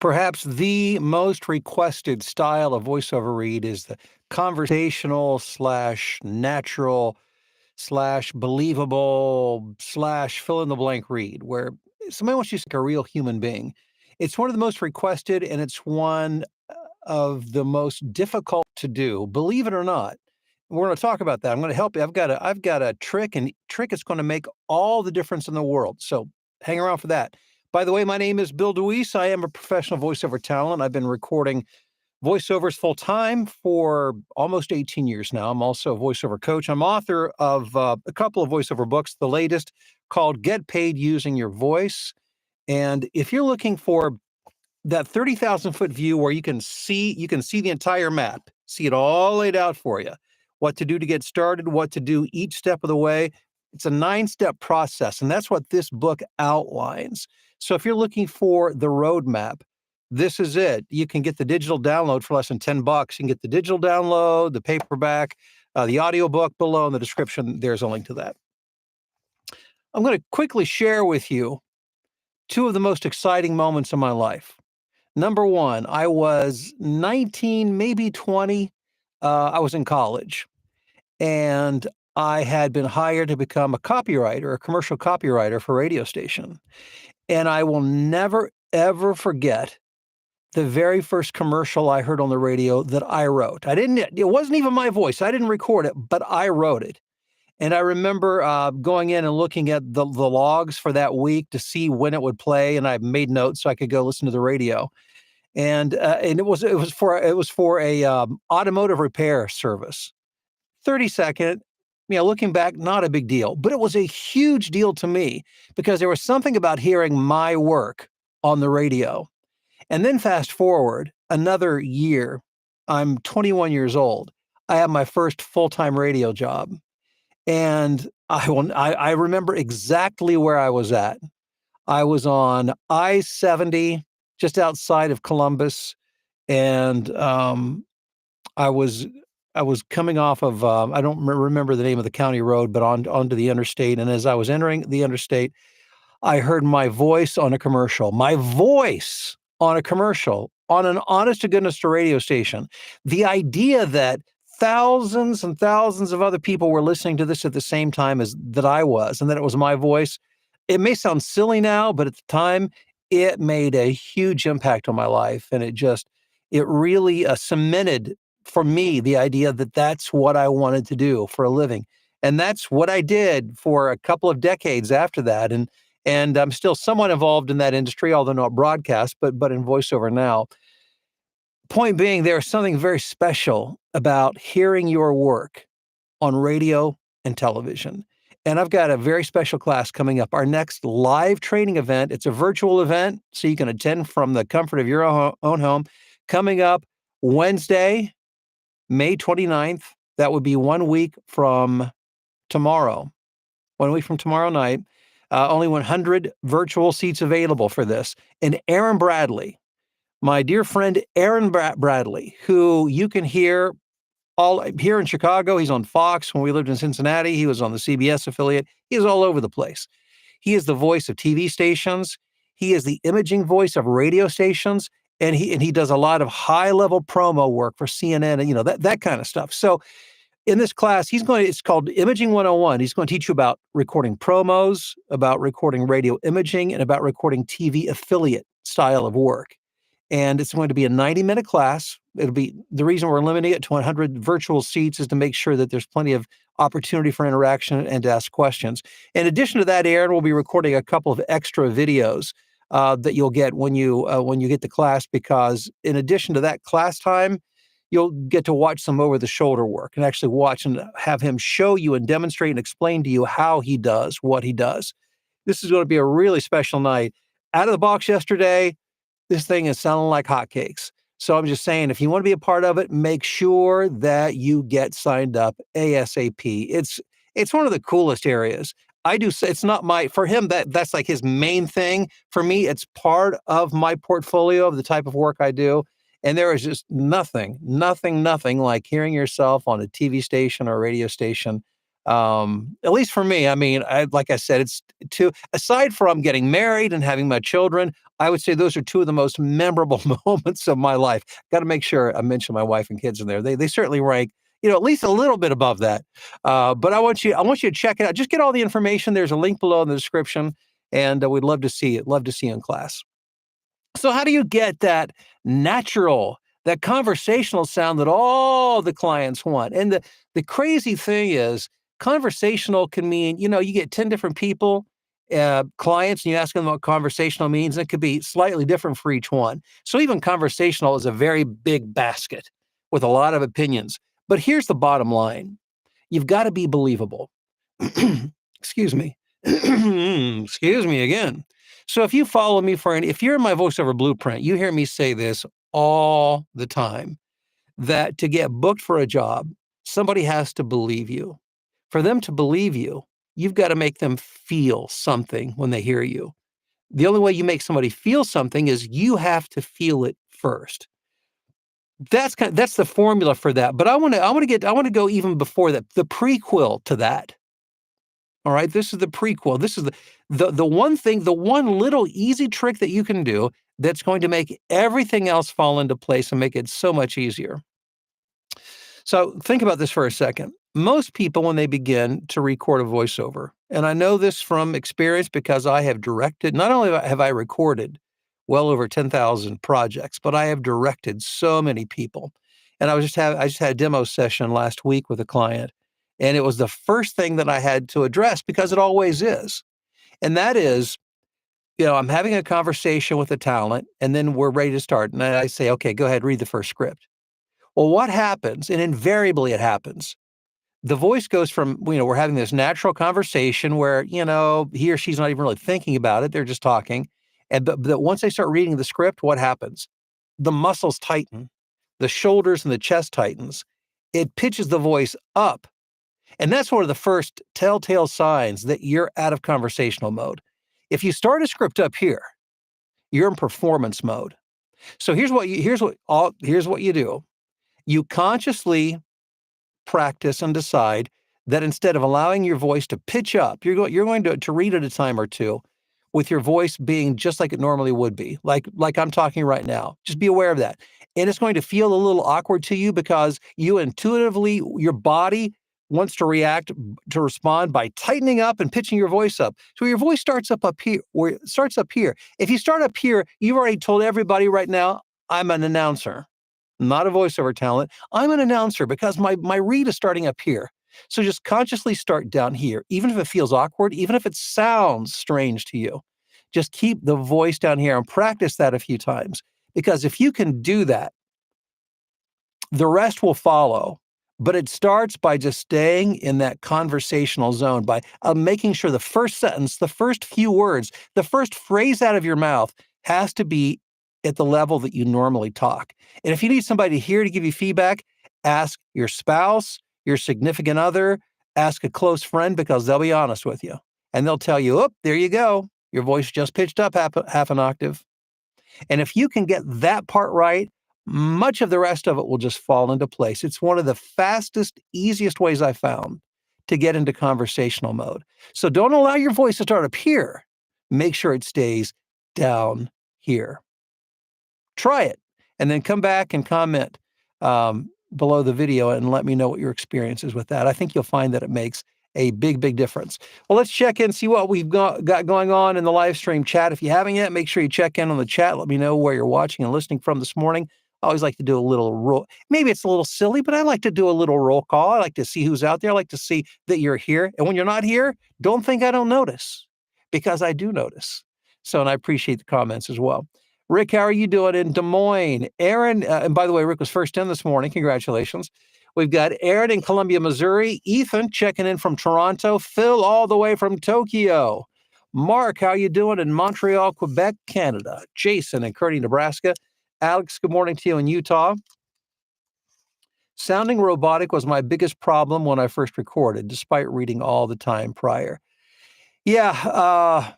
Perhaps the most requested style of voiceover read is the conversational slash natural slash believable slash fill in the blank read, where somebody wants you to like a real human being. It's one of the most requested, and it's one of the most difficult to do, believe it or not. We're going to talk about that. I'm going to help you. I've got a trick, and trick is going to make all the difference in the world. So hang around for that. By the way, my name is Bill DeWeese. I am a professional voiceover talent. I've been recording voiceovers full time for almost 18 years now. I'm also a voiceover coach. I'm author of a couple of voiceover books, the latest called Get Paid Using Your Voice. And if you're looking for that 30,000-foot view where you can see the entire map, see it all laid out for you, what to do to get started, what to do each step of the way. It's a 9-step process, and that's what this book outlines. So if you're looking for the roadmap, this is it. You can get the digital download for less than $10. You can get the digital download, the paperback, the audiobook below in the description. There's a link to that. I'm going to quickly share with you two of the most exciting moments of my life. Number one, I was 19, maybe 20. I was in college, and I had been hired to become a copywriter, a commercial copywriter for a radio station. And I will never, ever forget the very first commercial I heard on the radio that I wrote. It wasn't even my voice. I didn't record it, but I wrote it. And I remember going in and looking at the logs for that week to see when it would play. And I made notes so I could go listen to the radio. And it was for a automotive repair service. 30-second, looking back, not a big deal, but it was a huge deal to me because there was something about hearing my work on the radio. And then fast forward another year, I'm 21 years old. I have my first full-time radio job. And I remember exactly where I was at. I was on I-70 just outside of Columbus, and I was coming off of I don't remember the name of the county road, but onto the interstate. And as I was entering the interstate, I heard my voice on a commercial. My voice on a commercial on an honest to goodness radio station. The idea that thousands and thousands of other people were listening to this at the same time as that I was, and that it was my voice. It may sound silly now, but at the time, it made a huge impact on my life, and it really cemented for me the idea that that's what I wanted to do for a living, and that's what I did for a couple of decades after that, and I'm still somewhat involved in that industry, although not broadcast, but in voiceover now. Point being, there's something very special about hearing your work on radio and television. And I've got a very special class coming up. Our next live training event, it's a virtual event, so you can attend from the comfort of your own home, coming up Wednesday, May 29th. That would be 1 week from tomorrow. 1 week from tomorrow night. Only 100 virtual seats available for this. And Aaron Bradley, my dear friend Aaron Bradley, who you can hear all here in Chicago. He's on Fox. When we lived in Cincinnati, he was on the CBS affiliate. He is all over the place. He is the voice of TV stations. He is the imaging voice of radio stations, and he does a lot of high-level promo work for CNN and that kind of stuff. So in this class, it's called Imaging 101. He's going to teach you about recording promos, about recording radio imaging, and about recording TV affiliate style of work. And it's going to be a 90-minute class. The reason we're limiting it to 100 virtual seats is to make sure that there's plenty of opportunity for interaction and to ask questions. In addition to that, Aaron will be recording a couple of extra videos that you'll get when you get to class, because in addition to that class time, you'll get to watch some over-the-shoulder work and actually watch and have him show you and demonstrate and explain to you how he does what he does. This is going to be a really special night. Out of the box yesterday, this thing is selling like hotcakes. So I'm just saying, if you want to be a part of it, make sure that you get signed up ASAP. It's one of the coolest areas. I do say it's not for him, that's like his main thing. For me, it's part of my portfolio of the type of work I do. And there is just nothing like hearing yourself on a TV station or a radio station At least for me. I mean, like I said, it's two, aside from getting married and having my children, I would say those are two of the most memorable moments of my life. Got to make sure I mention my wife and kids in there. They certainly rank, at least a little bit above that. But I want you to check it out. Just get all the information. There's a link below in the description, and we'd love to see it. Love to see you in class. So how do you get that natural, that conversational sound that all the clients want? And the crazy thing is, conversational can mean, you get 10 different people, clients, and you ask them what conversational means, and it could be slightly different for each one. So even conversational is a very big basket with a lot of opinions. But here's the bottom line. You've got to be believable. Excuse me. Excuse me again. So if you follow me if you're in my voiceover blueprint, you hear me say this all the time, that to get booked for a job, somebody has to believe you. For them to believe you, you've got to make them feel something when they hear you. The only way you make somebody feel something is you have to feel it first. That's the formula for that. But I want to go even before that, the prequel to that. All right, this is the prequel. This is the one thing, the one little easy trick that you can do that's going to make everything else fall into place and make it so much easier. So think about this for a second. Most people, when they begin to record a voiceover, and I know this from experience because I have directed, not only have I recorded well over 10,000 projects, but I have directed so many people. And I just had a demo session last week with a client, and it was the first thing that I had to address because it always is. And that is, I'm having a conversation with a talent, and then we're ready to start. And I say, okay, go ahead, read the first script. Well, what happens, and invariably it happens, the voice goes from, we're having this natural conversation where, he or she's not even really thinking about it. They're just talking. But once they start reading the script, what happens? The muscles tighten, the shoulders and the chest tightens. It pitches the voice up. And that's one of the first telltale signs that you're out of conversational mode. If you start a script up here, you're in performance mode. So here's what you do. You consciously practice and decide that instead of allowing your voice to pitch up, you're going to read at a time or two with your voice being just like it normally would be, like I'm talking right now. Just be aware of that. And it's going to feel a little awkward to you because you intuitively, your body wants to respond by tightening up and pitching your voice up. So your voice starts up here, or it starts up here. If you start up here, you've already told everybody right now, I'm an announcer, not a voiceover talent. I'm an announcer because my read is starting up here. So just consciously start down here, even if it feels awkward, even if it sounds strange to you. Just keep the voice down here and practice that a few times. Because if you can do that, the rest will follow. But it starts by just staying in that conversational zone, by making sure the first sentence, the first few words, the first phrase out of your mouth has to be at the level that you normally talk. And if you need somebody here to give you feedback, ask your spouse, your significant other, ask a close friend because they'll be honest with you. And they'll tell you, oh, there you go. Your voice just pitched up half an octave. And if you can get that part right, much of the rest of it will just fall into place. It's one of the fastest, easiest ways I found to get into conversational mode. So don't allow your voice to start up here. Make sure it stays down here. Try it, and then come back and comment below the video and let me know what your experience is with that. I think you'll find that it makes a big, big difference. Well, let's check in, see what we've got going on in the live stream chat. If you haven't yet, make sure you check in on the chat. Let me know where you're watching and listening from this morning. I always like to do a little roll. Maybe it's a little silly, but I like to do a little roll call. I like to see who's out there. I like to see that you're here. And when you're not here, don't think I don't notice, because I do notice. So, and I appreciate the comments as well. Rick, how are you doing in Des Moines? Aaron, and by the way, Rick was first in this morning. Congratulations. We've got Aaron in Columbia, Missouri. Ethan checking in from Toronto. Phil all the way from Tokyo. Mark, how are you doing in Montreal, Quebec, Canada? Jason in Kearney, Nebraska. Alex, good morning to you in Utah. Sounding robotic was my biggest problem when I first recorded, despite reading all the time prior. Yeah.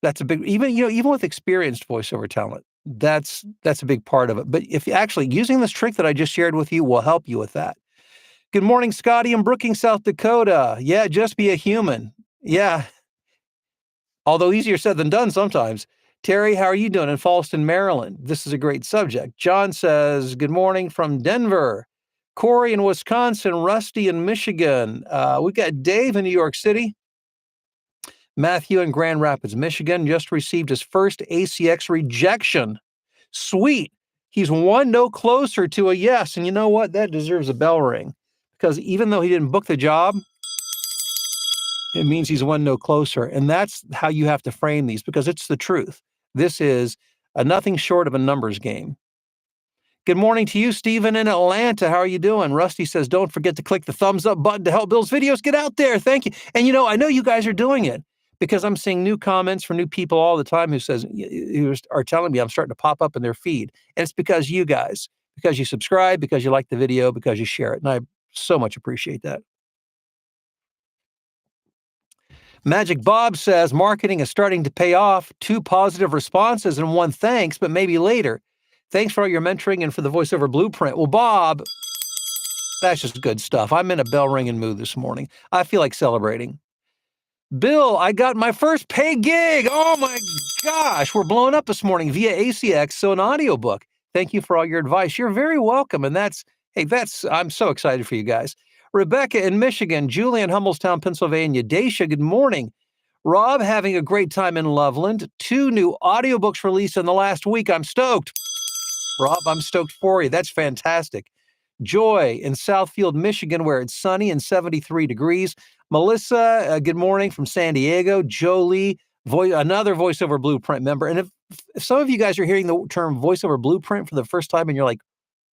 That's a big, even with experienced voiceover talent, that's a big part of it. But if you actually using this trick that I just shared with you will help you with that. Good morning, Scotty in Brookings, South Dakota. Yeah, just be a human. Yeah, although easier said than done sometimes. Terry, how are you doing in Falston, Maryland? This is a great subject. John says, good morning from Denver. Corey in Wisconsin, Rusty in Michigan. We've got Dave in New York City. Matthew in Grand Rapids, Michigan, just received his first ACX rejection. Sweet. He's one no closer to a yes. And you know what? That deserves a bell ring. Because even though he didn't book the job, it means he's one no closer. And that's how you have to frame these, because it's the truth. This is a nothing short of a numbers game. Good morning to you, Stephen in Atlanta. How are you doing? Rusty says, don't forget to click the thumbs up button to help Bill's videos get out there. Thank you. And I know you guys are doing it, because I'm seeing new comments from new people all the time who are telling me I'm starting to pop up in their feed. And it's because you guys, because you subscribe, because you like the video, because you share it. And I so much appreciate that. Magic Bob says marketing is starting to pay off. 2 positive responses and 1 thanks, but maybe later. Thanks for all your mentoring and for the voiceover blueprint. Well, Bob, that's just good stuff. I'm in a bell ringing mood this morning. I feel like celebrating. Bill, I got my first paid gig. Oh my gosh, we're blowing up this morning via ACX, so an audiobook. Thank you for all your advice. You're very welcome. And I'm so excited for you guys. Rebecca in Michigan, Julie in Hummelstown, Pennsylvania, Daisha, good morning. Rob, having a great time in Loveland. 2 new audiobooks released in the last week. I'm stoked. Rob, I'm stoked for you. That's fantastic. Joy in Southfield, Michigan, where it's sunny and 73 degrees. Melissa, good morning from San Diego. Jolie, another voiceover blueprint member. And if some of you guys are hearing the term voiceover blueprint for the first time and you're like,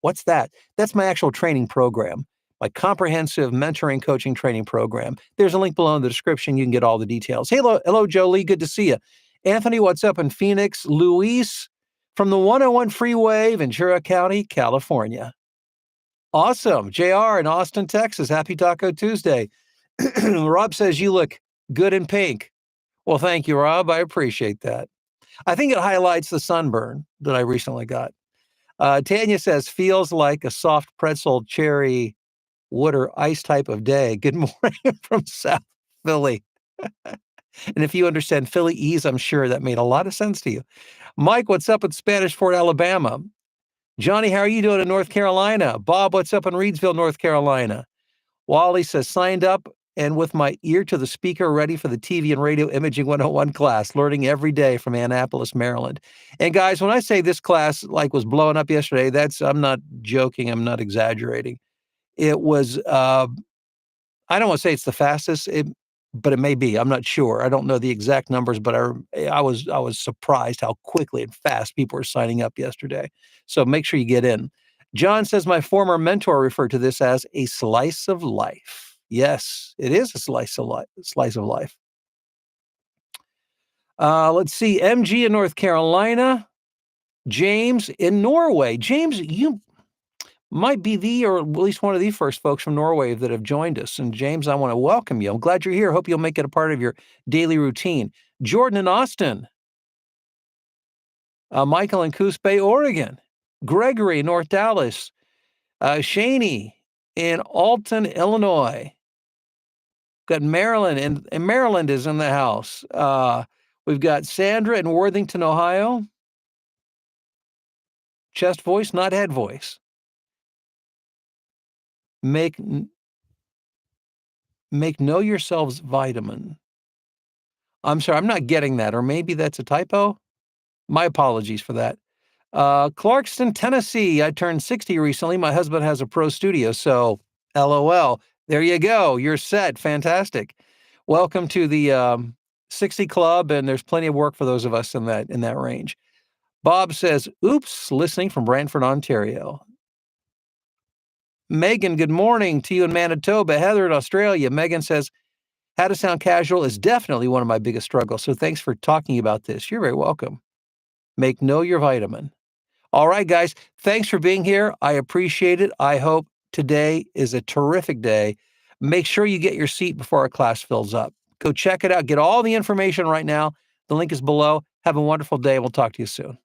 what's that? That's my actual training program, my comprehensive mentoring coaching training program. There's a link below in the description. You can get all the details. Hello, Jolie. Good to see you. Anthony, what's up in Phoenix? Luis from the 101 Freeway, Ventura County, California. Awesome. JR in Austin, Texas. Happy Taco Tuesday. Rob says you look good in pink. Well, thank you, Rob. I appreciate that. I think it highlights the sunburn that I recently got. Tanya says, feels like a soft pretzel, cherry, wood, or ice type of day. Good morning from South Philly. And if you understand Philly-ese, I'm sure that made a lot of sense to you. Mike, what's up at Spanish Fort, Alabama? Johnny, how are you doing in North Carolina? Bob, what's up in Reidsville, North Carolina? Wally says, signed up and with my ear to the speaker, ready for the TV and radio imaging 101 class, learning every day from Annapolis, Maryland. And guys, when I say this class was blowing up yesterday, I'm not joking. I'm not exaggerating. It was, I don't want to say it's the fastest, but it may be. I'm not sure. I don't know the exact numbers, but I was surprised how quickly and fast people were signing up yesterday. So make sure you get in. John says my former mentor referred to this as a slice of life. Yes, it is a slice of life. Let's see. MG in North Carolina. James in Norway. James, you might be or at least one of the first folks from Norway that have joined us. And James, I want to welcome you. I'm glad you're here. Hope you'll make it a part of your daily routine. Jordan in Austin. Michael in Coos Bay, Oregon. Gregory in North Dallas. Shaney in Alton, Illinois. Got Maryland, and Maryland is in the house. We've got Sandra in Worthington, Ohio. Chest voice, not head voice. Make know yourselves vitamin. I'm sorry, I'm not getting that, or maybe that's a typo. My apologies for that. Clarkston, Tennessee. I turned 60 recently. My husband has a pro studio, so LOL. There you go. You're set. Fantastic. Welcome to the 60 Club, and there's plenty of work for those of us in that range. Bob says, oops, listening from Brantford, Ontario. Megan, good morning to you in Manitoba. Heather in Australia. Megan says, how to sound casual is definitely one of my biggest struggles. So thanks for talking about this. You're very welcome. Know your vitamin. All right, guys. Thanks for being here. I appreciate it. I hope today is a terrific day. Make sure you get your seat before our class fills up. Go check it out. Get all the information right now. The link is below. Have a wonderful day. We'll talk to you soon.